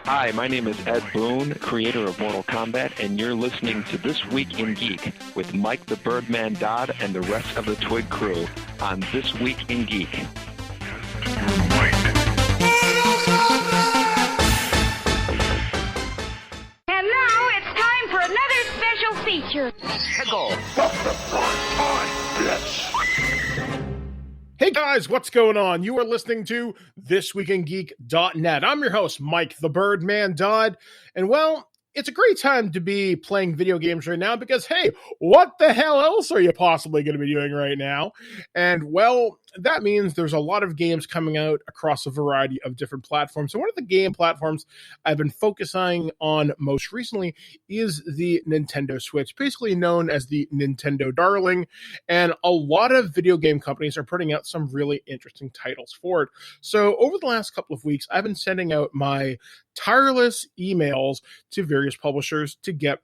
Hi, my name is Ed Boone, creator of Mortal Kombat, and you're listening to This Week in Geek with Mike the Birdman Dodd and the rest of the TWIG crew on This Week in Geek. And now it's time for another special feature. Hey guys, what's going on? You are listening to ThisWeekInGeek.net. I'm your host, Mike the Birdman Dodd, and well, it's a great time to be playing video games right now because, hey, what the hell else are you possibly going to be doing right now? And, well, that means there's a lot of games coming out across a variety of different platforms. And one of the game platforms I've been focusing on most recently is the Nintendo Switch, basically known as the Nintendo Darling. And a lot of video game companies are putting out some really interesting titles for it. So over the last couple of weeks, I've been sending out my tireless emails to various publishers to get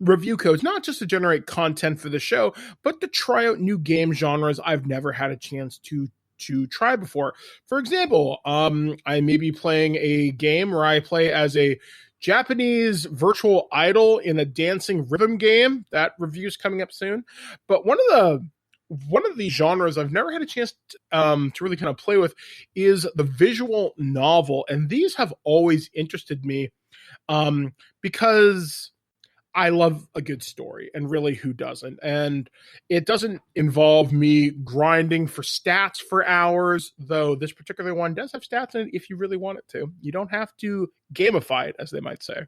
review codes, not just to generate content for the show, but to try out new game genres I've never had a chance to try before. For example, I may be playing a game where I play as a Japanese virtual idol in a dancing rhythm game. That review's coming up soon. But one of the genres I've never had a chance to really kind of play with is the visual novel. And these have always interested me because I love a good story, and really, who doesn't? And it doesn't involve me grinding for stats for hours, though this particular one does have stats in it if you really want it to. You don't have to gamify it, as they might say.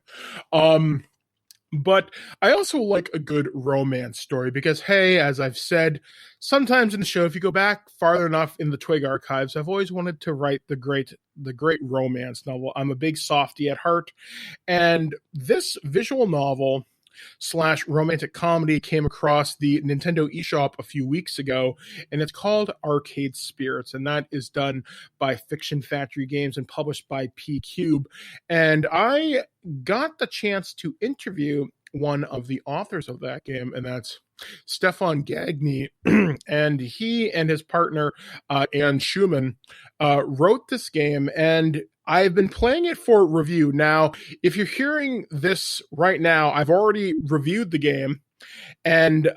But I also like a good romance story because, hey, as I've said, sometimes in the show, if you go back farther enough in the TWIG archives, I've always wanted to write the great romance novel. I'm a big softie at heart, and this visual novel / romantic comedy came across the Nintendo eShop a few weeks ago, and it's called Arcade Spirits, and that is done by Fiction Factory Games and published by P-Cube. And I got the chance to interview one of the authors of that game, and that's Stefan Gagne. And he and his partner, Ann Schumann, wrote this game, and I've been playing it for review. Now, if you're hearing this right now, I've already reviewed the game, and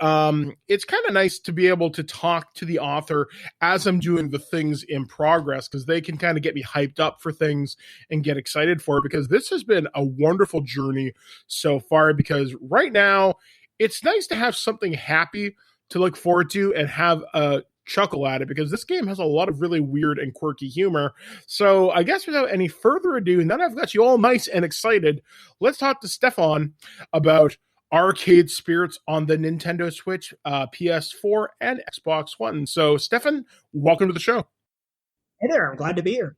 it's kind of nice to be able to talk to the author as I'm doing the things in progress, because they can kind of get me hyped up for things and get excited for it, because this has been a wonderful journey so far, because right now, it's nice to have something happy to look forward to and have a chuckle at it, because this game has a lot of really weird and quirky humor. So I guess without any further ado, now that I've got you all nice and excited, let's talk to Stefan about Arcade Spirits on the Nintendo Switch, PS4, and Xbox One. So Stefan, welcome to the show. Hey there, I'm glad to be here.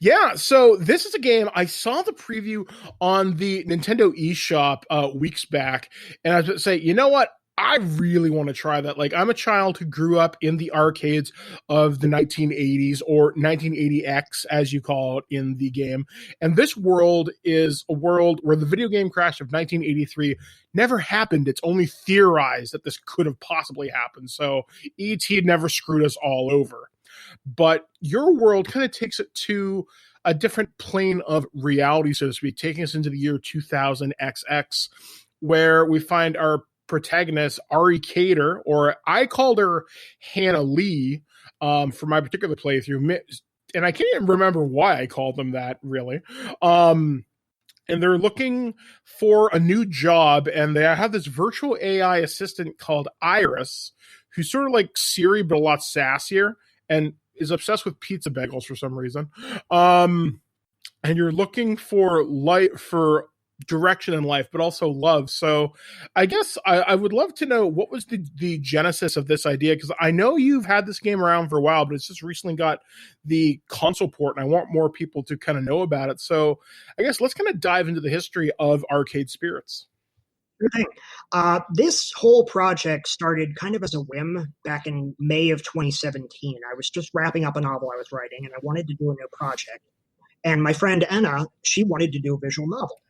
Yeah, so this is a game, I saw the preview on the Nintendo eShop weeks back, and I was going to say, you know what? I really want to try that. Like, I'm a child who grew up in the arcades of the 1980s, or 1980X, as you call it in the game. And this world is a world where the video game crash of 1983 never happened. It's only theorized that this could have possibly happened. So E.T. never screwed us all over. But your world kind of takes it to a different plane of reality, so to speak, taking us into the year 2000XX, where we find our protagonist, Ari Cater, or I called her Hannah Lee for my particular playthrough, and I can't even remember why I called them that, really. And they're looking for a new job, and they have this virtual AI assistant called Iris, who's sort of like Siri, but a lot sassier, and is obsessed with pizza bagels for some reason. And you're looking for direction in life, but also love. So I guess I would love to know, what was the genesis of this idea? Because I know you've had this game around for a while, but it's just recently got the console port, and I want more people to kind of know about it. So I guess let's kind of dive into the history of Arcade Spirits. Sure thing. This whole project started kind of as a whim back in May of 2017. I was just wrapping up a novel I was writing, and I wanted to do a new project. And my friend Anna, she wanted to do a visual novel.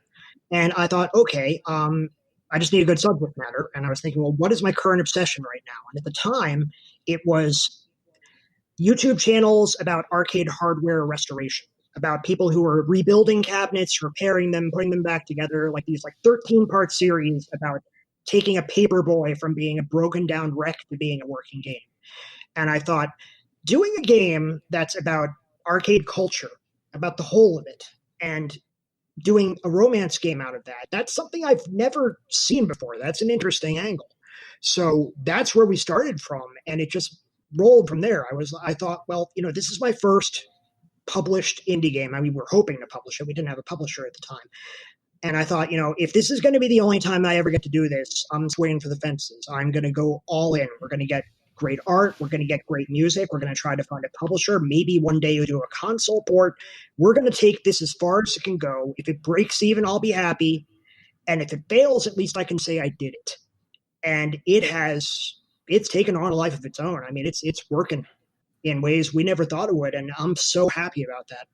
And I thought, okay, I just need a good subject matter. And I was thinking, well, what is my current obsession right now? And at the time, it was YouTube channels about arcade hardware restoration. about people who are rebuilding cabinets, repairing them, putting them back together, like these 13-part series about taking a Paperboy from being a broken down wreck to being a working game. And I thought, doing a game that's about arcade culture, about the whole of it, and doing a romance game out of that, that's something I've never seen before. That's an interesting angle. So that's where we started from, and it just rolled from there. I thought, well, this is my first published indie game. I mean, we're hoping to publish it. We didn't have a publisher at the time. And I thought, if this is going to be the only time I ever get to do this, I'm swinging for the fences. I'm going to go all in. We're going to get great art. We're going to get great music. We're going to try to find a publisher. Maybe one day we'll do a console port. We're going to take this as far as it can go. If it breaks even, I'll be happy. And if it fails, at least I can say I did it. And it's taken on a life of its own. I mean, it's working in ways we never thought it would. And I'm so happy about that.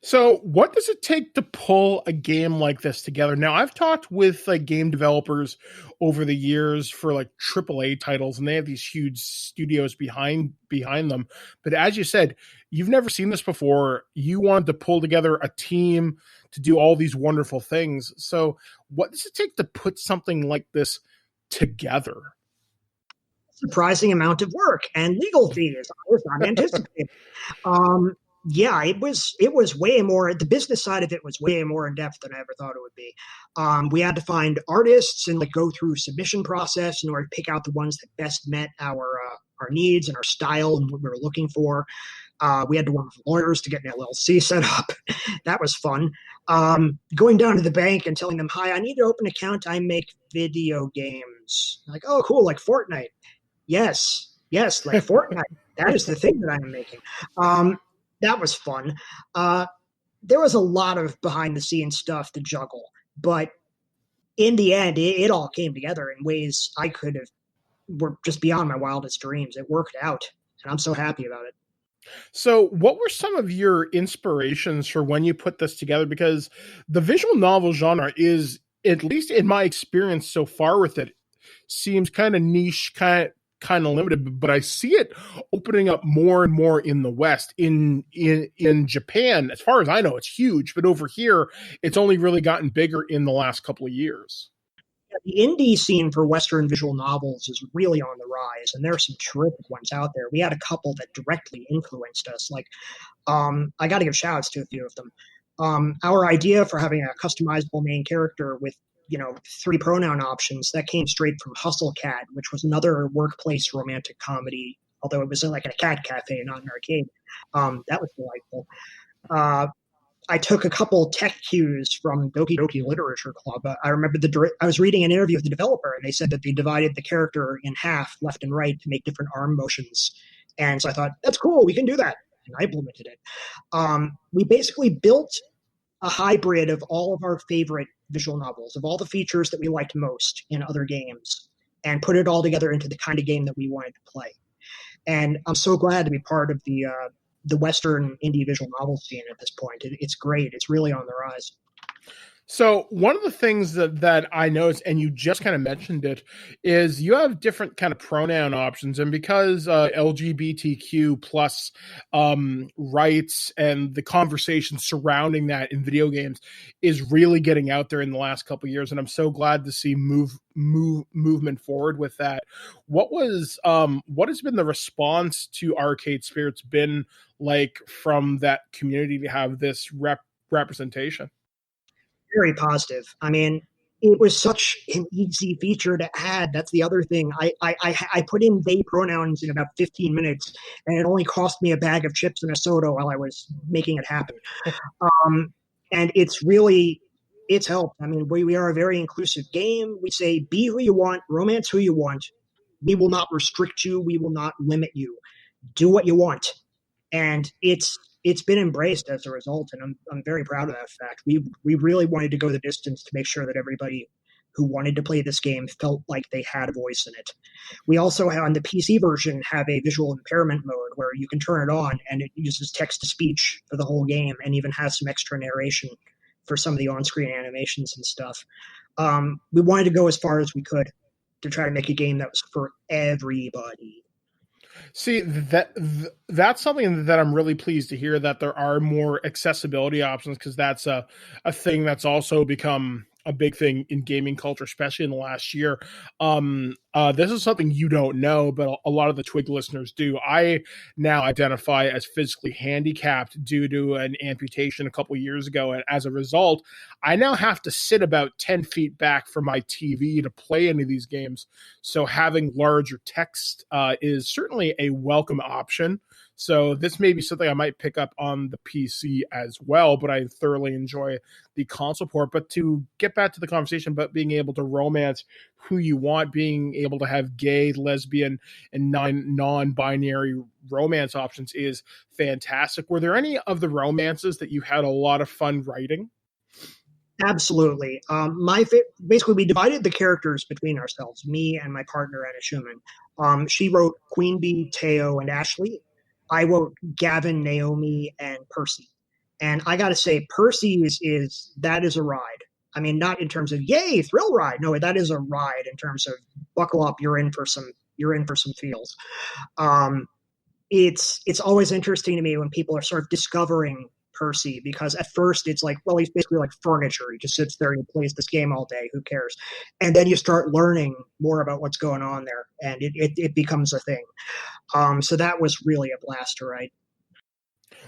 So what does it take to pull a game like this together? Now, I've talked with game developers over the years for AAA titles, and they have these huge studios behind them. But as you said, you've never seen this before. You wanted to pull together a team to do all these wonderful things. So what does it take to put something like this together? Surprising amount of work and legal fees. I was not anticipating. Yeah, it was way more, the business side of it was way more in depth than I ever thought it would be. We had to find artists and go through submission process in order to pick out the ones that best met our needs and our style and what we were looking for. We had to work with lawyers to get an LLC set up. That was fun. Going down to the bank and telling them, hi, I need to open an account. I make video games. Like, oh, cool, like Fortnite. Yes, like Fortnite. That is the thing that I'm making. That was fun. There was a lot of behind-the-scenes stuff to juggle, but in the end, it all came together in ways I were just beyond my wildest dreams. It worked out, and I'm so happy about it. So what were some of your inspirations for when you put this together? Because the visual novel genre is, at least in my experience so far with it, seems kind of niche, kind of limited, but I see it opening up more and more in the West. In Japan, as far as I know, it's huge, but over here, it's only really gotten bigger in the last couple of years. Yeah, the indie scene for Western visual novels is really on the rise, and there are some terrific ones out there. We had a couple that directly influenced us. I got to give shout-outs to a few of them. Our idea for having a customizable main character with 3 pronoun options, that came straight from Hustle Cat, which was another workplace romantic comedy, although it was in a cat cafe, not an arcade. That was delightful. I took a couple tech cues from Doki Doki Literature Club. I remember I was reading an interview with the developer, and they said that they divided the character in half, left and right, to make different arm motions. And so I thought, that's cool, we can do that. And I implemented it. We basically built a hybrid of all of our favorite visual novels, of all the features that we liked most in other games, and put it all together into the kind of game that we wanted to play. And I'm so glad to be part of the Western indie visual novel scene at this point. It's great. It's really on the rise. So one of the things that I noticed, and you just kind of mentioned it, is you have different kind of pronoun options. And because LGBTQ plus rights and the conversation surrounding that in video games is really getting out there in the last couple of years, and I'm so glad to see movement forward with that. What has been the response to Arcade Spirits been like from that community to have this representation? Very positive. I mean, it was such an easy feature to add. That's the other thing. I put in they pronouns in about 15 minutes, and it only cost me a bag of chips and a soda while I was making it happen. And it's helped. I mean, we are a very inclusive game. We say, be who you want, romance who you want. We will not restrict you. We will not limit you. Do what you want. And it's been embraced as a result, and I'm very proud of that fact. We really wanted to go the distance to make sure that everybody who wanted to play this game felt like they had a voice in it. We also, on the PC version, have a visual impairment mode where you can turn it on, and it uses text-to-speech for the whole game and even has some extra narration for some of the on-screen animations and stuff. We wanted to go as far as we could to try to make a game that was for everybody. See, that's something that I'm really pleased to hear, that there are more accessibility options, because that's a thing that's also become a big thing in gaming culture, especially in the last year. This is something you don't know, but a lot of the Twig listeners do. I now identify as physically handicapped due to an amputation a couple years ago, and as a result, I now have to sit about 10 feet back from my TV to play any of these games. So having larger text is certainly a welcome option. So this may be something I might pick up on the PC as well, but I thoroughly enjoy the console port. But to get back to the conversation about being able to romance who you want, being able to have gay, lesbian, and non-binary romance options is fantastic. Were there any of the romances that you had a lot of fun writing? Absolutely. Basically, we divided the characters between ourselves, me and my partner, Anna Schumann. She wrote Queen Bee, Teo, and Ashley. I wrote Gavin, Naomi, and Percy. And I got to say, Percy is a ride. I mean, not in terms of yay thrill ride. No, that is a ride in terms of buckle up. You're in for some feels. It's always interesting to me when people are sort of discovering Percy, because at first it's like, well, he's basically like furniture. He just sits there and he plays this game all day. Who cares? And then you start learning more about what's going on there, and it becomes a thing. So that was really a blast to write.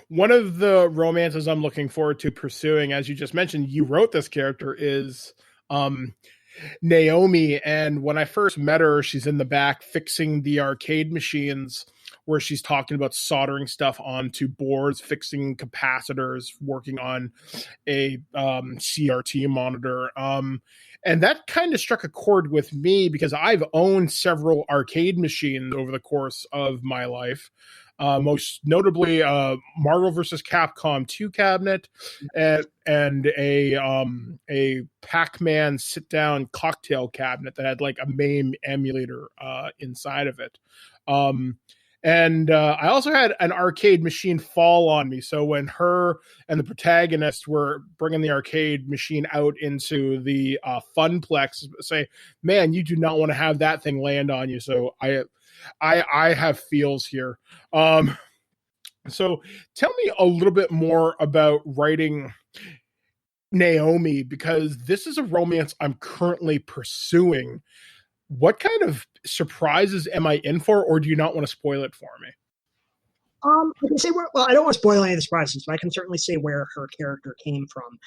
One of the romances I'm looking forward to pursuing, as you just mentioned, you wrote this character, is Naomi. And when I first met her, she's in the back fixing the arcade machines, where she's talking about soldering stuff onto boards, fixing capacitors, working on a CRT monitor. And that kind of struck a chord with me, because I've owned several arcade machines over the course of my life. Most notably, Marvel vs. Capcom 2 cabinet, and a Pac-Man sit-down cocktail cabinet that had like a MAME emulator inside of it. And I also had an arcade machine fall on me. So when her and the protagonist were bringing the arcade machine out into the funplex, say, man, you do not want to have that thing land on you. So I have feels here. So tell me a little bit more about writing Naomi, because this is a romance I'm currently pursuing. What kind of surprises am I in for, or do you not want to spoil it for me? I can say I don't want to spoil any of the surprises, but I can certainly say where her character came from.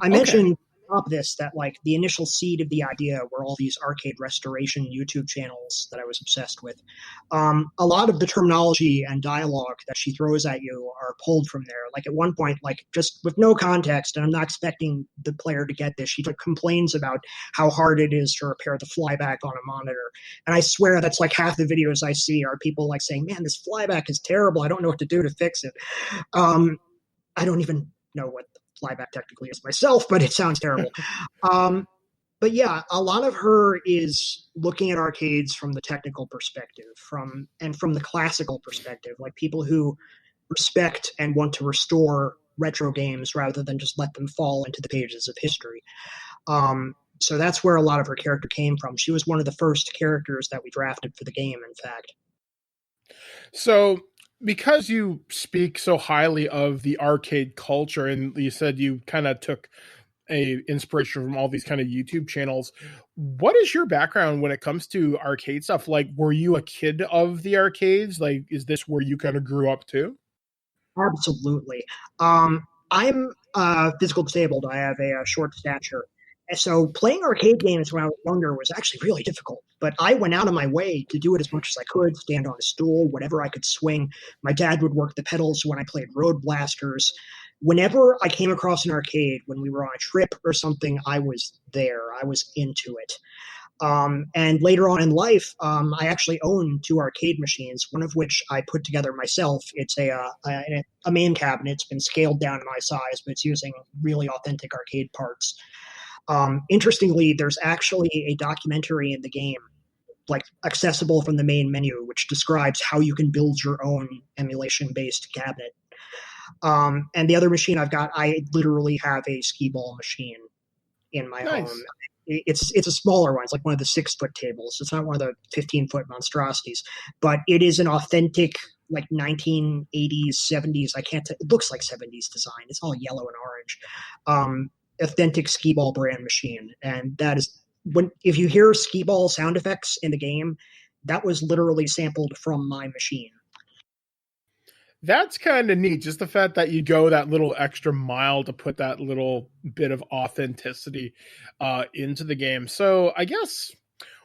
I mentioned top of this that like the initial seed of the idea were all these arcade restoration YouTube channels that I was obsessed with. A lot of the terminology and dialogue that she throws at you are pulled from there. Like at one point, like just with no context, and I'm not expecting the player to get this, she complains about how hard it is to repair the flyback on a monitor. And I swear that's like half the videos I see are people like saying, man, this flyback is terrible. I don't know what to do to fix it. I don't even know what flyback technically is myself, but it sounds terrible. But yeah, a lot of her is looking at arcades from the technical perspective, from the classical perspective, like people who respect and want to restore retro games rather than just let them fall into the pages of history. So that's where a lot of her character came from. She was one of the first characters that we drafted for the game, in fact. So because you speak so highly of the arcade culture, and you said you kind of took a inspiration from all these kind of YouTube channels, what is your background when it comes to arcade stuff? Like, were you a kid of the arcades? Like, is this where you kind of grew up too? Absolutely. I'm physical disabled. I have a short stature. So playing arcade games when I was younger was actually really difficult, but I went out of my way to do it as much as I could, stand on a stool, whatever I could swing. My dad would work the pedals when I played Road Blasters. Whenever I came across an arcade, when we were on a trip or something, I was there. I was into it. And later on in life, I actually own 2 arcade machines, one of which I put together myself. It's a main cabinet. It's been scaled down to my size, but it's using really authentic arcade parts. Interestingly, there's actually a documentary in the game, like accessible from the main menu, which describes how you can build your own emulation-based cabinet. And the other machine I've got, I literally have a skee ball machine in my home. it's a smaller one. It's like one of the 6-foot tables. It's not one of the 15-foot monstrosities, but it is an authentic like 1980s, 70s. It looks like 70s design. It's all yellow and orange. Authentic skee ball brand machine. And that is if you hear skee ball sound effects in the game, that was literally sampled from my machine. That's kind of neat. Just the fact that you go that little extra mile to put that little bit of authenticity into the game. So I guess,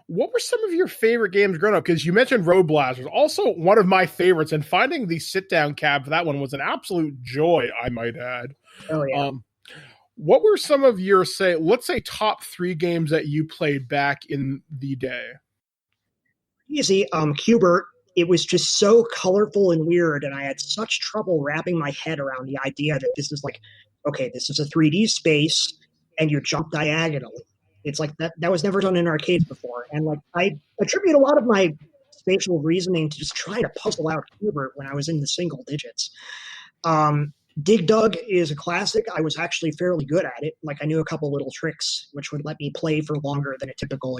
what were some of your favorite games growing up? Because you mentioned Road Blasters, also one of my favorites, and finding the sit-down cab for that one was an absolute joy, I might add. Oh, yeah. What were some of your, let's say, top 3 games that you played back in the day? Easy. Qbert. It was just so colorful and weird, and I had such trouble wrapping my head around the idea that this is like, okay, this is a 3D space, and you jump diagonally. It's like that was never done in arcades before. And like I attribute a lot of my spatial reasoning to just trying to puzzle out Qbert when I was in the single digits. Dig Dug is a classic. I was actually fairly good at it. Like I knew a couple little tricks which would let me play for longer than a typical,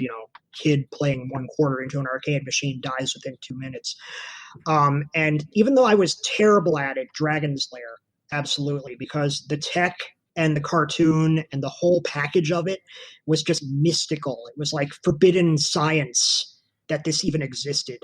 kid playing 1/4 into an arcade machine dies within 2 minutes. And even though I was terrible at it, Dragon's Lair, absolutely, because the tech and the cartoon and the whole package of it was just mystical. It was like forbidden science that this even existed.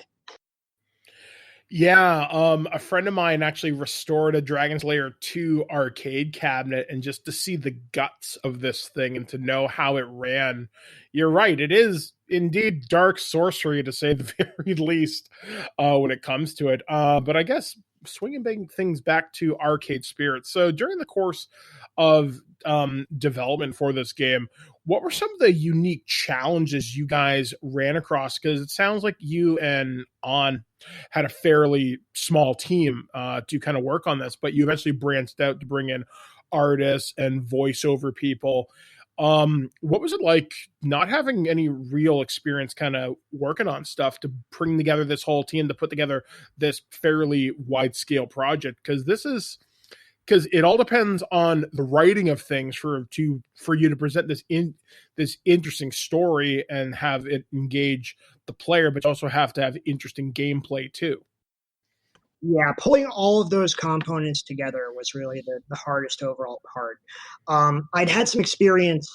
Yeah, a friend of mine actually restored a Dragon's Lair 2 arcade cabinet, and just to see the guts of this thing and to know how it ran, you're right, it is indeed dark sorcery, to say the very least, when it comes to it. But I guess swinging things back to arcade spirits. So during the course of development for this game, what were some of the unique challenges you guys ran across? Because it sounds like you and On had a fairly small team to kind of work on this, but you eventually branched out to bring in artists and voiceover people. What was it like not having any real experience kind of working on stuff to bring together this whole team to put together this fairly wide scale project? Because it all depends on the writing of things for you to present this interesting story and have it engage the player, but you also have to have interesting gameplay too. Yeah, pulling all of those components together was really the hardest overall part. I'd had some experience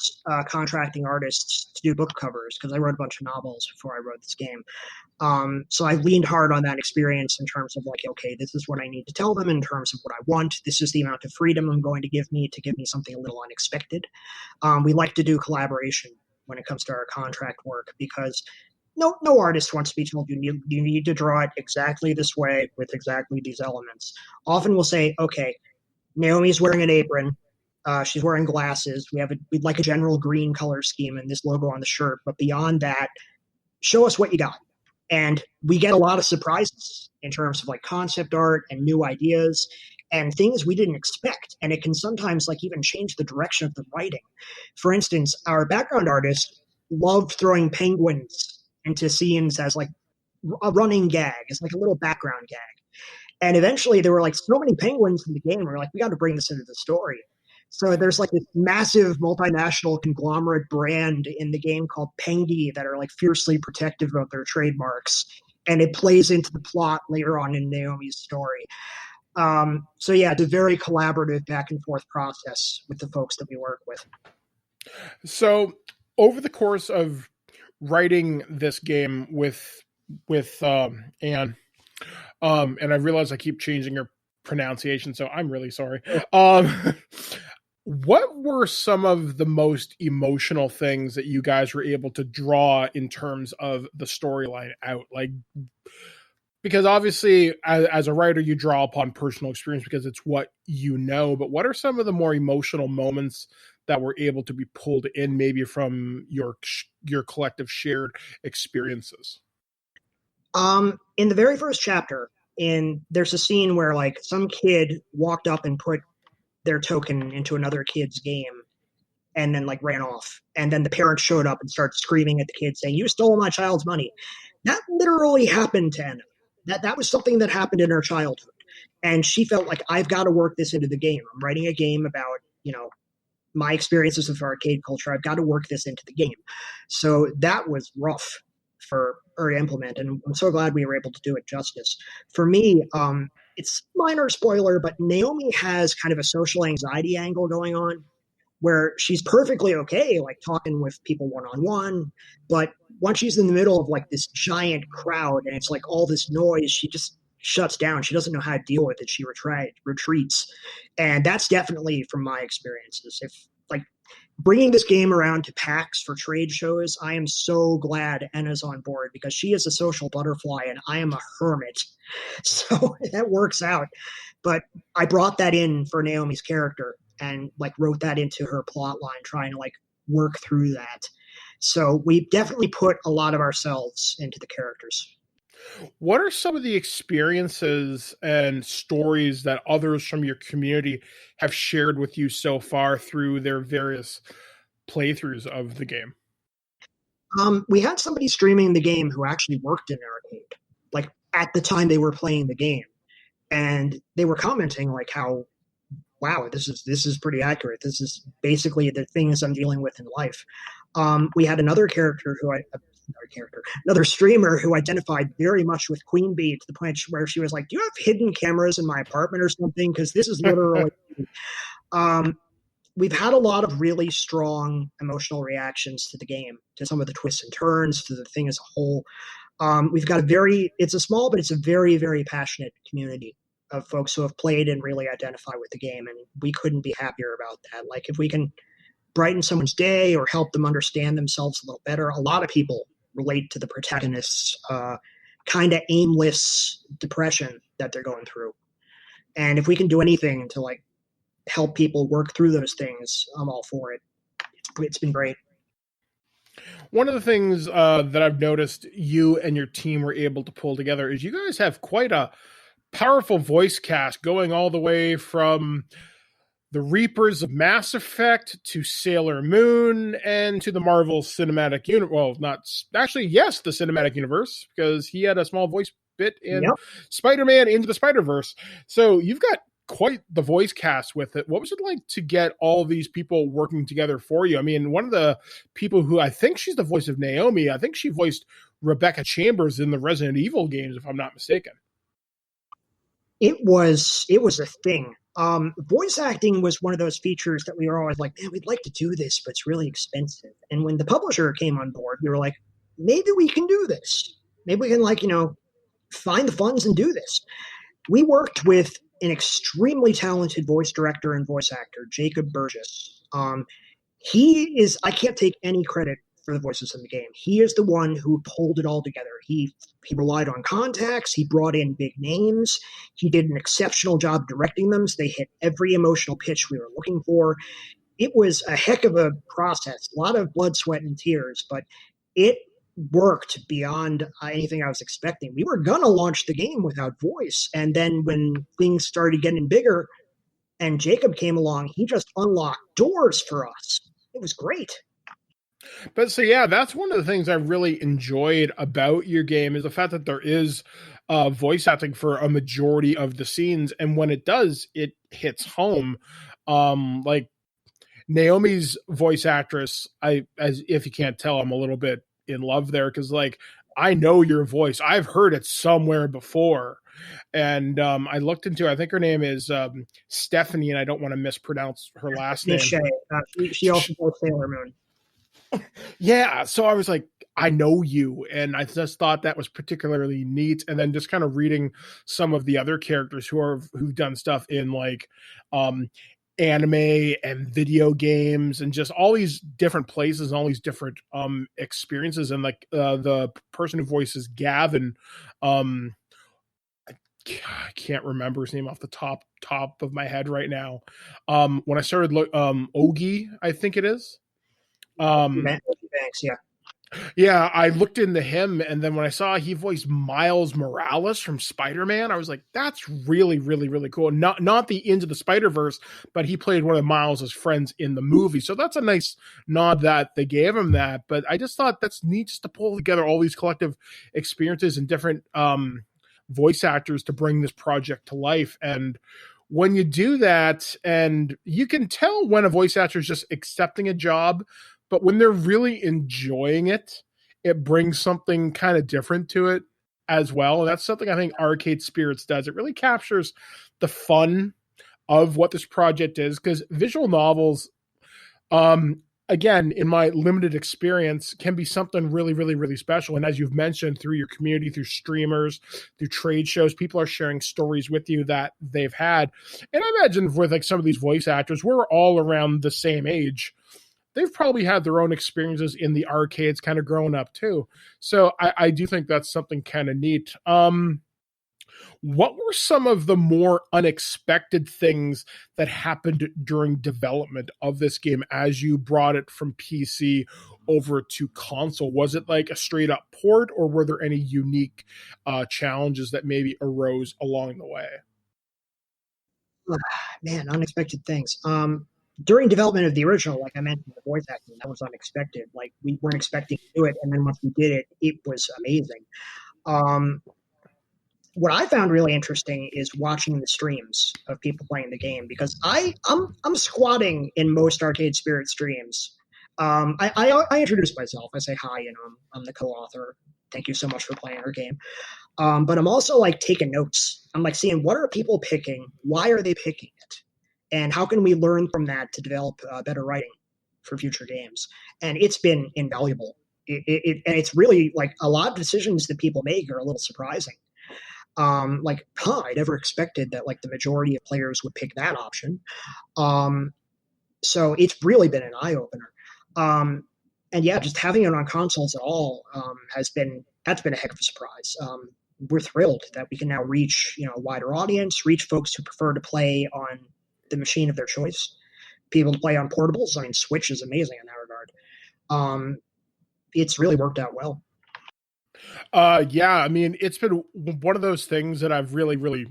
contracting artists to do book covers because I wrote a bunch of novels before I wrote this game. So I leaned hard on that experience in terms of like, okay, this is what I need to tell them in terms of what I want. This is the amount of freedom I'm going to give me something a little unexpected. We like to do collaboration when it comes to our contract work because no artist wants to be told you need to draw it exactly this way with exactly these elements. Often we'll say, okay, Naomi's wearing an apron. She's wearing glasses. We'd like a general green color scheme and this logo on the shirt. But beyond that, show us what you got. And we get a lot of surprises in terms of like concept art and new ideas and things we didn't expect. And it can sometimes like even change the direction of the writing. For instance, our background artist loved throwing penguins into scenes as like a running gag, as like a little background gag. And eventually there were like so many penguins in the game. We're like, we got to bring this into the story. So there's like this massive multinational conglomerate brand in the game called Pengy that are like fiercely protective of their trademarks. And it plays into the plot later on in Naomi's story. So yeah, it's a very collaborative back and forth process with the folks that we work with. So over the course of writing this game with Anne, and I realize I keep changing her pronunciation, so I'm really sorry. What were some of the most emotional things that you guys were able to draw in terms of the storyline out? Like, because obviously as a writer, you draw upon personal experience because it's what you know, but what are some of the more emotional moments that were able to be pulled in maybe from your collective shared experiences? In the very first chapter, there's a scene where like some kid walked up and put their token into another kid's game and then like ran off. And then the parents showed up and started screaming at the kid saying, "You stole my child's money." That literally happened to Anna. That was something that happened in her childhood. And she felt like, I've got to work this into the game. I'm writing a game about, my experiences with arcade culture. I've got to work this into the game. So that was rough for her to implement, and I'm so glad we were able to do it justice. For me, it's minor spoiler, but Naomi has kind of a social anxiety angle going on where she's perfectly okay, like talking with people one-on-one, but once she's in the middle of like this giant crowd and it's like all this noise, she just shuts down. She doesn't know how to deal with it. She retreats. And that's definitely from my experiences. If like bringing this game around to PAX for trade shows, I am so glad Enna's on board because she is a social butterfly and I am a hermit. So that works out. But I brought that in for Naomi's character and like wrote that into her plot line, trying to like work through that. So we definitely put a lot of ourselves into the characters. What are some of the experiences and stories that others from your community have shared with you so far through their various playthroughs of the game? We had somebody streaming the game who actually worked in an arcade, like at the time they were playing the game. And they were commenting like how, wow, this is pretty accurate. This is basically the things I'm dealing with in life. We had another streamer who identified very much with Queen Bee to the point where she was like, do you have hidden cameras in my apartment or something? Because this is literally... We've had a lot of really strong emotional reactions to the game, to some of the twists and turns, to the thing as a whole. We've got it's a small, but it's a very, very passionate community of folks who have played and really identify with the game. And we couldn't be happier about that. Like if we can brighten someone's day or help them understand themselves a little better, a lot of people relate to the protagonist's kind of aimless depression that they're going through. And if we can do anything to like help people work through those things, I'm all for it. It's been great. One of the things that I've noticed you and your team were able to pull together is you guys have quite a powerful voice cast going all the way from the Reapers of Mass Effect to Sailor Moon and to the Marvel Cinematic Universe. Well, not actually, yes, the Cinematic Universe, because he had a small voice bit in Spider-Man Into the Spider-Verse. So you've got quite the voice cast with it. What was it like to get all these people working together for you? I mean, one of the people who I think she's the voice of Naomi, I think she voiced Rebecca Chambers in the Resident Evil games, if I'm not mistaken. It was a thing. Voice acting was one of those features that we were always like, man, we'd like to do this, but it's really expensive. And when the publisher came on board, we were like, maybe we can do this. Maybe we can find the funds and do this. We worked with an extremely talented voice director and voice actor, Jacob Burgess. I can't take any credit for the voices in the game. He is the one who pulled it all together. He relied on contacts. He brought in big names. He did an exceptional job directing them, so they hit every emotional pitch we were looking for. It was a heck of a process, a lot of blood, sweat, and tears, but it worked beyond anything I was expecting. We were going to launch the game without voice, and then when things started getting bigger and Jacob came along, he just unlocked doors for us. It was great. But so, yeah, that's one of the things I really enjoyed about your game is the fact that there is voice acting for a majority of the scenes. And when it does, it hits home. Like Naomi's voice actress, as if you can't tell, I'm a little bit in love there because like I know your voice. I've heard it somewhere before. And I looked into, I think her name is Stephanie, and I don't want to mispronounce her last name. She also plays Sailor Moon. Yeah, so I was like, I know you, and I just thought that was particularly neat. And then just kind of reading some of the other characters who've done stuff in like anime and video games and just all these different places and all these different experiences. And like the person who voices Gavin, I can't remember his name off the top of my head right now. When I started Ogie, I think it is. Thanks, yeah. Yeah, I looked into him, and then when I saw he voiced Miles Morales from Spider-Man, I was like, that's really, really, really cool. Not the Into the Spider-Verse, but he played one of Miles' friends in the movie. So that's a nice nod that they gave him that. But I just thought that's neat just to pull together all these collective experiences and different voice actors to bring this project to life. And when you do that, and you can tell when a voice actor is just accepting a job, but when they're really enjoying it, it brings something kind of different to it as well. And that's something I think Arcade Spirits does. It really captures the fun of what this project is, because visual novels, again, in my limited experience, can be something really, really, really special. And as you've mentioned, through your community, through streamers, through trade shows, people are sharing stories with you that they've had. And I imagine with like some of these voice actors, we're all around the same age. They've probably had their own experiences in the arcades kind of growing up too. So I do think that's something kind of neat. What were some of the more unexpected things that happened during development of this game as you brought it from PC over to console? Was it like a straight up port, or were there any unique challenges that maybe arose along the way? Man, unexpected things. During development of the original, like I mentioned, the voice acting, that was unexpected. Like, we weren't expecting to do it, and then once we did it, it was amazing. What I found really interesting is watching the streams of people playing the game, because I'm squatting in most Arcade Spirit streams. I introduce myself. I say hi, I'm the co-author. Thank you so much for playing our game. But I'm also like taking notes. I'm like seeing, what are people picking? Why are they picking it? And how can we learn from that to develop better writing for future games? And it's been invaluable. And it's really like a lot of decisions that people make are a little surprising. I never expected that like the majority of players would pick that option. So it's really been an eye opener. And yeah, just having it on consoles at all that's been a heck of a surprise. We're thrilled that we can now reach a wider audience, reach folks who prefer to play on the machine of their choice, people to play on portables. I mean, Switch is amazing in that regard. It's really worked out well. Yeah, I mean, it's been one of those things that I've really, really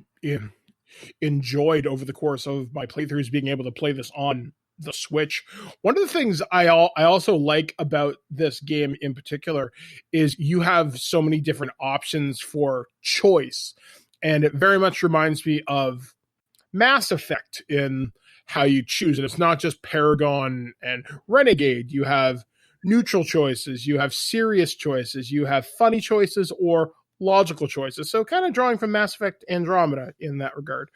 enjoyed over the course of my playthroughs, being able to play this on the Switch. One of the things I also like about this game in particular is you have so many different options for choice, and it very much reminds me of Mass Effect in how you choose. And it's not just Paragon and Renegade. You have neutral choices, you have serious choices, you have funny choices or logical choices. So kind of drawing from Mass Effect Andromeda in that regard.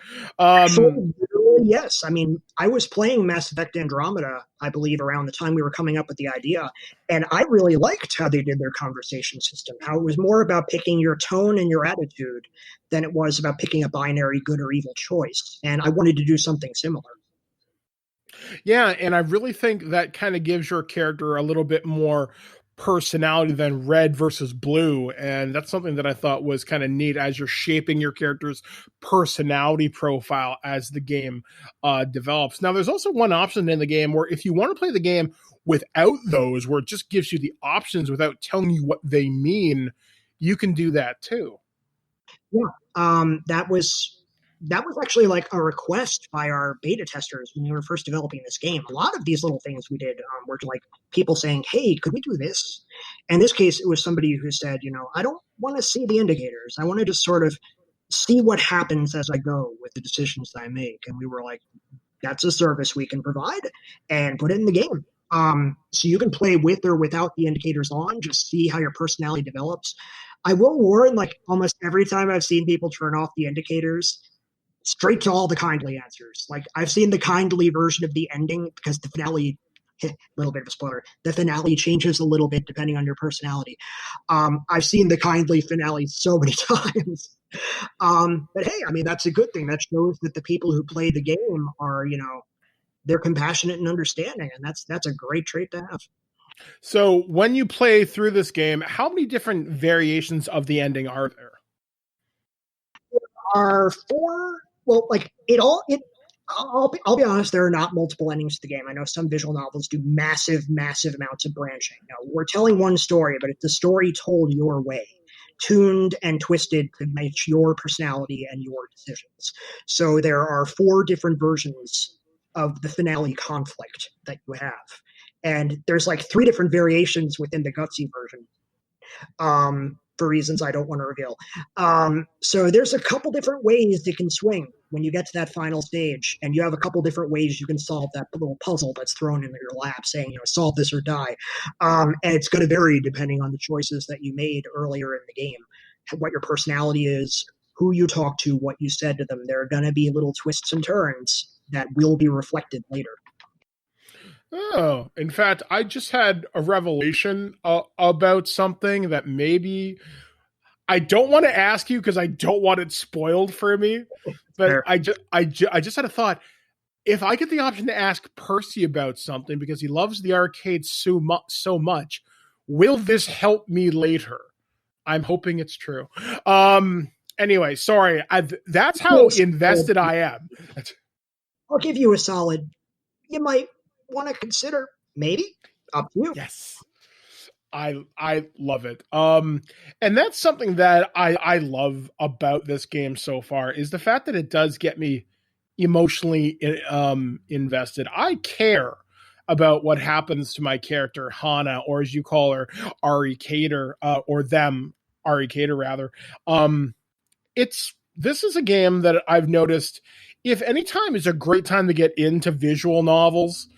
Yes. I mean, I was playing Mass Effect Andromeda, I believe, around the time we were coming up with the idea. And I really liked how they did their conversation system, how it was more about picking your tone and your attitude than it was about picking a binary good or evil choice. And I wanted to do something similar. Yeah, and I really think that kind of gives your character a little bit more personality than red versus blue, and that's something that I thought was kind of neat as you're shaping your character's personality profile as the game develops. Now, there's also one option in the game where if you want to play the game without those, where it just gives you the options without telling you what they mean, you can do that too. Yeah, that was actually like a request by our beta testers when we were first developing this game. A lot of these little things we did were like people saying, hey, could we do this? In this case, it was somebody who said, I don't want to see the indicators. I want to just sort of see what happens as I go with the decisions that I make. And we were like, that's a service we can provide, and put it in the game. So you can play with or without the indicators on, just see how your personality develops. I will warn, like almost every time I've seen people turn off the indicators, straight to all the kindly answers. Like, I've seen the kindly version of the ending because the finale, a little bit of a spoiler, the finale changes a little bit depending on your personality. I've seen the kindly finale so many times. But hey, I mean, that's a good thing. That shows that the people who play the game are, they're compassionate and understanding. And that's a great trait to have. So when you play through this game, how many different variations of the ending are there? There are 4. Well, like I'll be honest, there are not multiple endings to the game. I know some visual novels do massive, massive amounts of branching. Now, we're telling one story, but it's a story told your way, tuned and twisted to match your personality and your decisions. So there are 4 different versions of the finale conflict that you have. And there's like 3 different variations within the gutsy version. for reasons I don't want to reveal. So there's a couple different ways it can swing when you get to that final stage, and you have a couple different ways you can solve that little puzzle that's thrown into your lap saying, solve this or die. And it's going to vary depending on the choices that you made earlier in the game, what your personality is, who you talk to, what you said to them. There are going to be little twists and turns that will be reflected later. Oh, in fact, I just had a revelation about something that maybe I don't want to ask you because I don't want it spoiled for me. But Fair. I just had a thought. If I get the option to ask Percy about something because he loves the arcade so much, will this help me later? I'm hoping it's true. Anyway, sorry. That's how invested I am. I'll give you a solid. You might want to consider, maybe, up to you. Yes. I love it. And that's something that I love about this game so far is the fact that it does get me emotionally invested. I care about what happens to my character, Hana, or as you call her, Ari Kater, or them, Ari Kater rather. This is a game that I've noticed, if any time is a great time to get into visual novels,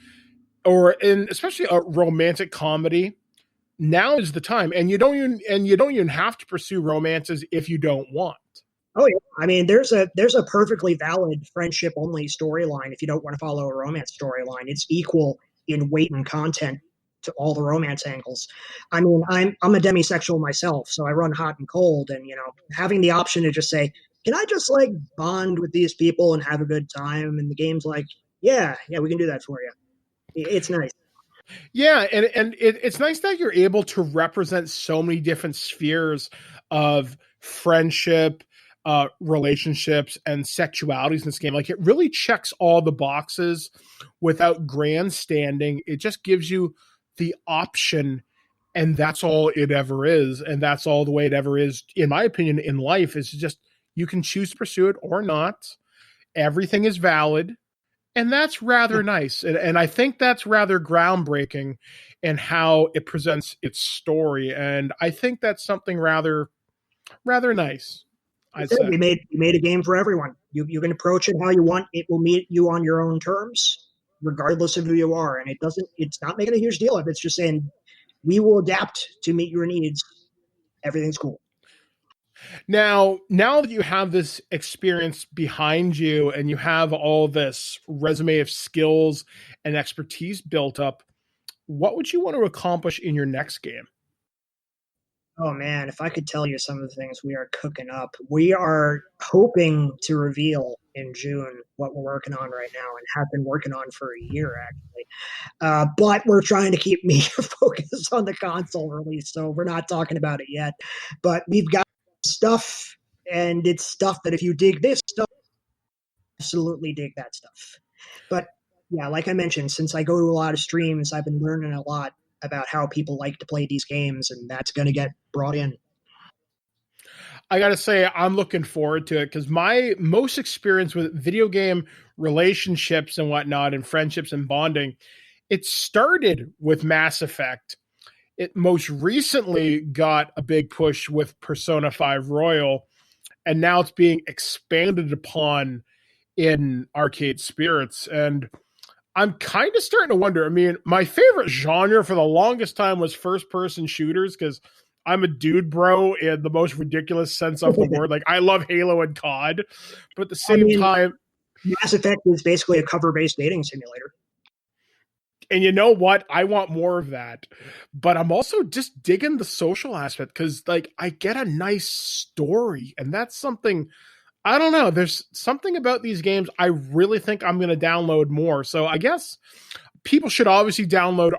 or especially a romantic comedy, now is the time. And you don't even have to pursue romances if you don't want. Oh yeah, I mean, there's a perfectly valid friendship only storyline if you don't want to follow a romance storyline. It's equal in weight and content to all the romance angles. I mean, I'm a demisexual myself, so I run hot and cold, and having the option to just say, can I just like bond with these people and have a good time? And the game's like, yeah, we can do that for you. It's nice. Yeah, and it's nice that you're able to represent so many different spheres of friendship, relationships, and sexualities in this game. Like, it really checks all the boxes without grandstanding. It just gives you the option, and that's all it ever is, and that's all the way it ever is, in my opinion, in life. Is just you can choose to pursue it or not. Everything is valid. And that's rather nice. And I think that's rather groundbreaking in how it presents its story. And I think that's something rather nice. We made a game for everyone. You can approach it how you want. It will meet you on your own terms, regardless of who you are. And it's not making a huge deal of it. It's just saying, we will adapt to meet your needs. Everything's cool. Now that you have this experience behind you and you have all this resume of skills and expertise built up, what would you want to accomplish in your next game? Oh man, if I could tell you some of the things we are cooking up. We are hoping to reveal in June what we're working on right now and have been working on for a year, actually. But we're trying to keep me focused on the console release, so we're not talking about it yet. But we've got stuff, and it's stuff that if you dig this stuff, absolutely dig that stuff. But yeah, like I mentioned, since I go to a lot of streams, I've been learning a lot about how people like to play these games, and that's going to get brought in. I got to say, I'm looking forward to it because my most experience with video game relationships and whatnot and friendships and bonding, it started with Mass Effect. It most recently got a big push with Persona 5 Royal, and now it's being expanded upon in Arcade Spirits. And I'm kind of starting to wonder. I mean, my favorite genre for the longest time was first-person shooters because I'm a dude bro in the most ridiculous sense of the word. Like, I love Halo and COD, but at the same time, Mass Effect is basically a cover-based dating simulator. And you know what? I want more of that. But I'm also just digging the social aspect because, like, I get a nice story. And that's something, I don't know. There's something about these games I really think I'm going to download more. So I guess people should obviously download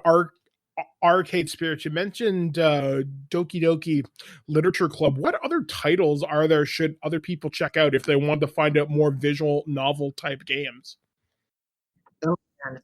Arcade Spirits. You mentioned Doki Doki Literature Club. What other titles are there should other people check out if they want to find out more visual novel type games?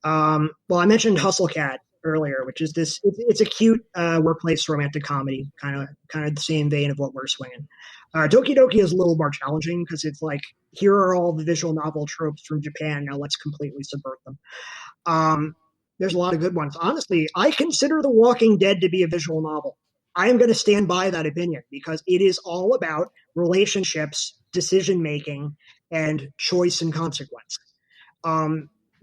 Well, I mentioned Hustle Cat earlier, which is this. It's a cute workplace romantic comedy, kind of the same vein of what we're swinging. Doki Doki is a little more challenging because it's like, here are all the visual novel tropes from Japan. Now let's completely subvert them. There's a lot of good ones. Honestly, I consider The Walking Dead to be a visual novel. I am going to stand by that opinion because it is all about relationships, decision making, and choice and consequence.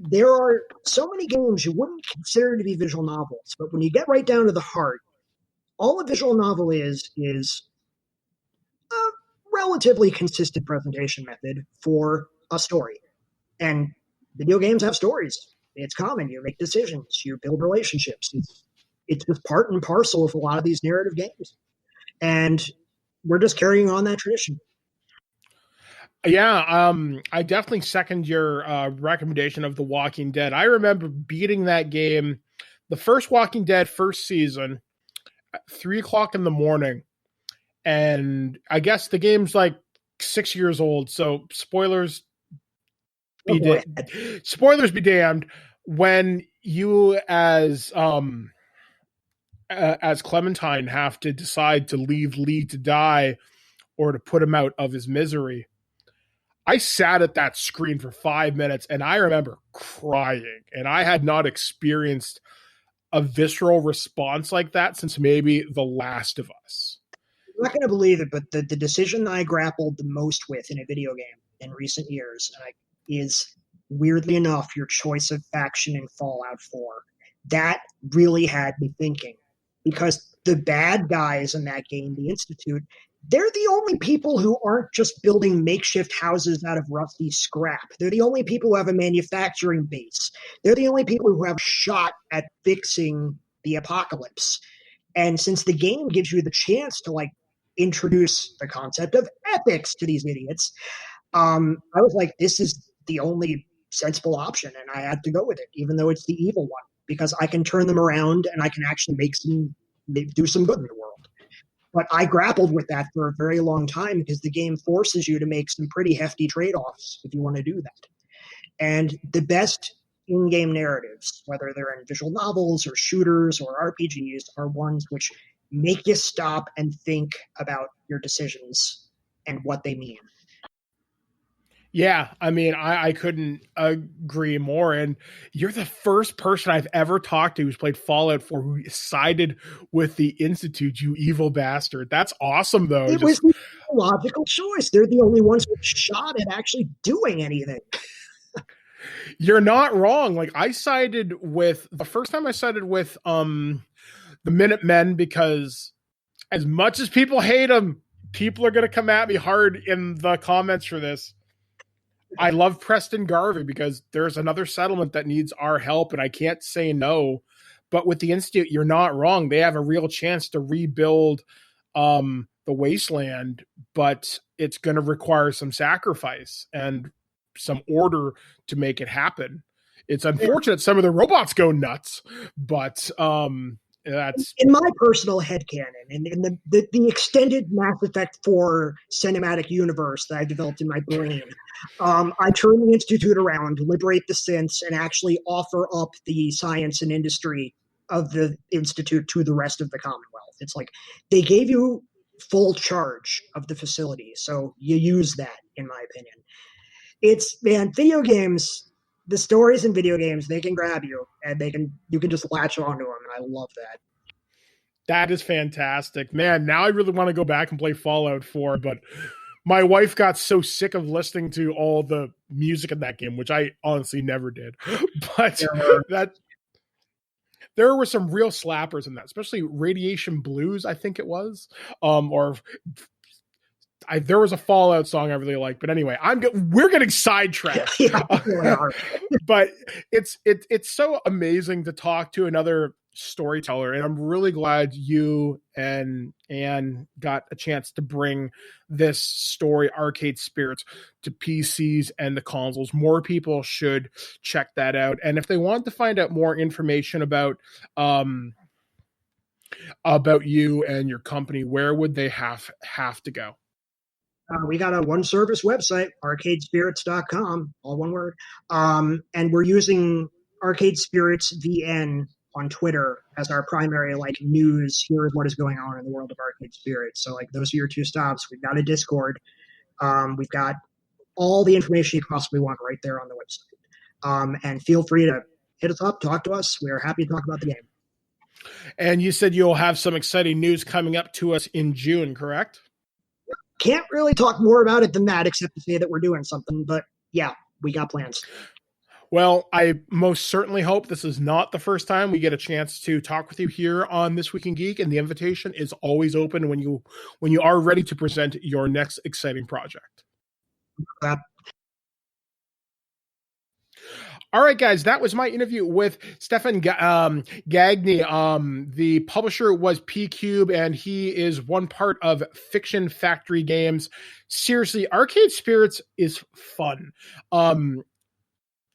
There are so many games you wouldn't consider to be visual novels, but when you get right down to the heart, all a visual novel is a relatively consistent presentation method for a story. And video games have stories. It's common. You make decisions. You build relationships. It's just part and parcel of a lot of these narrative games. And we're just carrying on that tradition. Yeah, I definitely second your recommendation of The Walking Dead. I remember beating that game, the first Walking Dead first season, at 3:00 in the morning. And I guess the game's like 6 years old, so spoilers spoilers be damned. When you as Clementine have to decide to leave Lee to die or to put him out of his misery, I sat at that screen for 5 minutes and I remember crying, and I had not experienced a visceral response like that since maybe The Last of Us. I'm not going to believe it, but the decision I grappled the most with in a video game in recent years is, weirdly enough, your choice of faction in Fallout 4. That really had me thinking, because the bad guys in that game, the Institute, they're the only people who aren't just building makeshift houses out of rusty scrap. They're the only people who have a manufacturing base. They're the only people who have a shot at fixing the apocalypse. And since the game gives you the chance to introduce the concept of ethics to these idiots, I was like, this is the only sensible option, and I had to go with it, even though it's the evil one, because I can turn them around and I can actually do some good in the world. But I grappled with that for a very long time because the game forces you to make some pretty hefty trade-offs if you want to do that. And the best in-game narratives, whether they're in visual novels or shooters or RPGs, are ones which make you stop and think about your decisions and what they mean. Yeah, I mean, I couldn't agree more. And you're the first person I've ever talked to who's played Fallout 4 who sided with the Institute, you evil bastard. That's awesome, though. It was the logical choice. They're the only ones with shot at actually doing anything. You're not wrong. Like, the first time I sided with the Minutemen, because as much as people hate them, people are going to come at me hard in the comments for this. I love Preston Garvey because there's another settlement that needs our help, and I can't say no. But with the Institute, you're not wrong. They have a real chance to rebuild the wasteland, but it's going to require some sacrifice and some order to make it happen. It's unfortunate some of the robots go nuts, but that's in my personal headcanon, in the extended Mass Effect 4 cinematic universe that I've developed in my brain. I turn the Institute around, liberate the synths, and actually offer up the science and industry of the Institute to the rest of the Commonwealth. It's like they gave you full charge of the facility, so you use that, in my opinion. Video games, the stories in video games, they can grab you, and you can just latch onto them, and I love that. That is fantastic. Man, now I really want to go back and play Fallout 4, but my wife got so sick of listening to all the music in that game, which I honestly never did. But there were some real slappers in that, especially Radiation Blues, I think it was. There was a Fallout song I really liked, but anyway, we're getting sidetracked. But it's so amazing to talk to another storyteller, and I'm really glad you and Anne got a chance to bring this story, Arcade Spirits, to PCs and the consoles. More people should check that out, and if they want to find out more information about you and your company, where would they have to go? We got a one-service website, arcadespirits.com, all one word. And we're using Arcade Spirits VN on Twitter as our primary news. Here is what is going on in the world of Arcade Spirits. So those are your two stops. We've got a Discord. We've got all the information you possibly want right there on the website. And feel free to hit us up, talk to us. We're happy to talk about the game. And you said you'll have some exciting news coming up to us in June, correct? Can't really talk more about it than that, except to say that we're doing something. But yeah, we got plans. Well, I most certainly hope this is not the first time we get a chance to talk with you here on This Week in Geek, and the invitation is always open when you are ready to present your next exciting project. All right, guys, that was my interview with Stefan Gagne. The publisher was P-Cube, and he is one part of Fiction Factory Games. Seriously, Arcade Spirits is fun.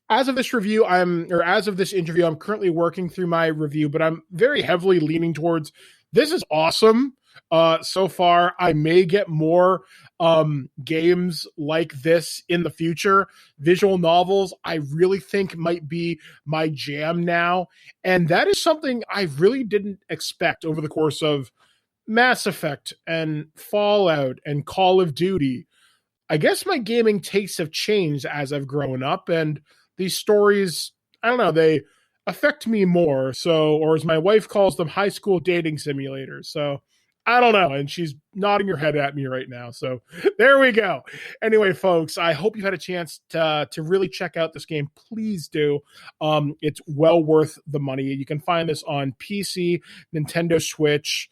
As of this interview, I'm currently working through my review, but I'm very heavily leaning towards this is awesome. So far, I may get more games like this in the future. Visual novels, I really think might be my jam now. And that is something I really didn't expect over the course of Mass Effect and Fallout and Call of Duty. I guess my gaming tastes have changed as I've grown up, and these stories, I don't know, they affect me more. So, or as my wife calls them, high school dating simulators. So I don't know. And she's nodding her head at me right now. So there we go. Anyway, folks, I hope you had a chance to really check out this game. Please do. It's well worth the money. You can find this on PC, Nintendo Switch,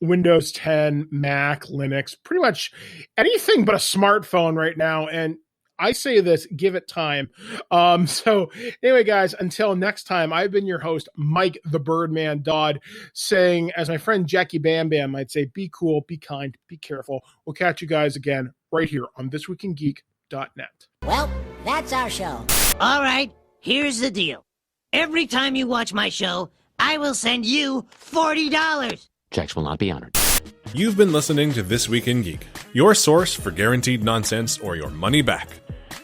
Windows 10, Mac, Linux, pretty much anything but a smartphone right now. And I say this, give it time. So anyway, guys, until next time, I've been your host, Mike the Birdman Dodd, saying, as my friend Jackie Bam Bam might say, be cool, be kind, be careful. We'll catch you guys again right here on ThisWeekInGeek.net. Well, that's our show. All right, here's the deal. Every time you watch my show, I will send you $40. Checks will not be honored. You've been listening to This Week in Geek, your source for guaranteed nonsense or your money back.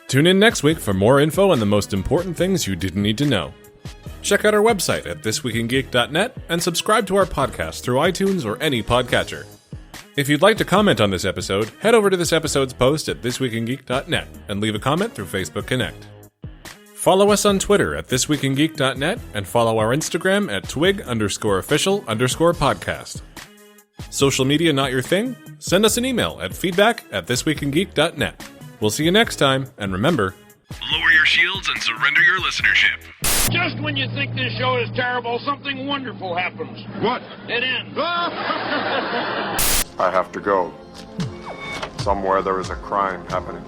Tune in next week for more info on the most important things you didn't need to know. Check out our website at ThisWeekInGeek.net and subscribe to our podcast through iTunes or any podcatcher. If you'd like to comment on this episode, head over to this episode's post at ThisWeekInGeek.net and leave a comment through Facebook Connect. Follow us on Twitter at ThisWeekInGeek.net and follow our Instagram at twig_official_podcast. Social media not your thing? Send us an email at feedback@ThisWeekInGeek.net. We'll see you next time, and remember, lower your shields and surrender your listenership. Just when you think this show is terrible, something wonderful happens. What? It ends. I have to go. Somewhere there is a crime happening.